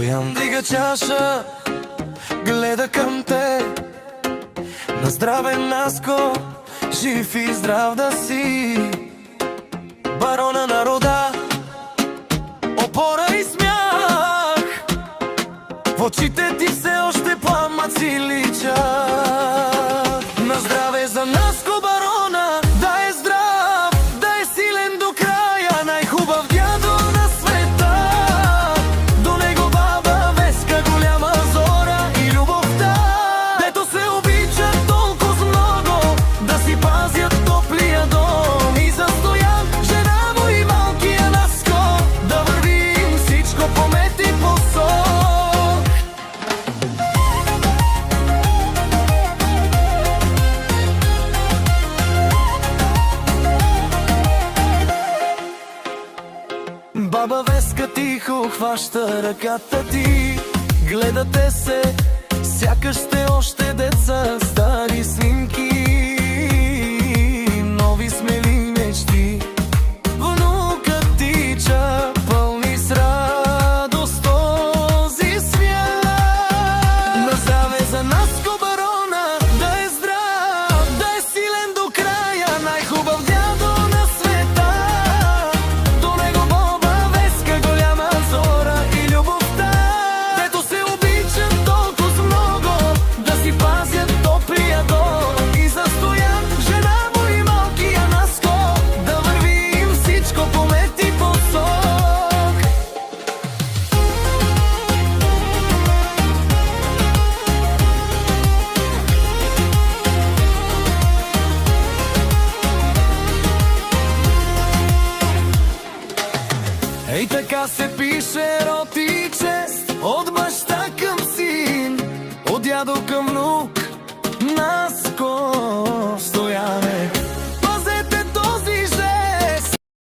Стоян дига чаша, гледа към те. На здраве, Наско, жив и здрав да си. Барона на рода, опора и смях. В очите ти все още пламъци личат. На здраве за Наско, барона, да е здрав, да е силен до края. Най-хубав дядо на света. До него баба Веска, голяма зора и любовта, дето се обичат толкова много, да си пазят топлия дом. И за Стоян, жена му и малкия Наско, да вървим всичко по мет и посок. Баба Веска тихо хваща ръката ти. Гледате се, сякаш сте още деца. Стари снимки, нови смели мечти. Внукът тича, пълни с радост този свят. На здраве за Наско, барона, да е здрав, да е силен до края. Най-хубав дядо на света. До него баба Веска, голяма зора и любовта, дето се обичат толкова много, да си пазят топлия дом. И за Стоян, жена му и малкия Наско, да вървим всичко по мет и посок. Ей така се пише ероти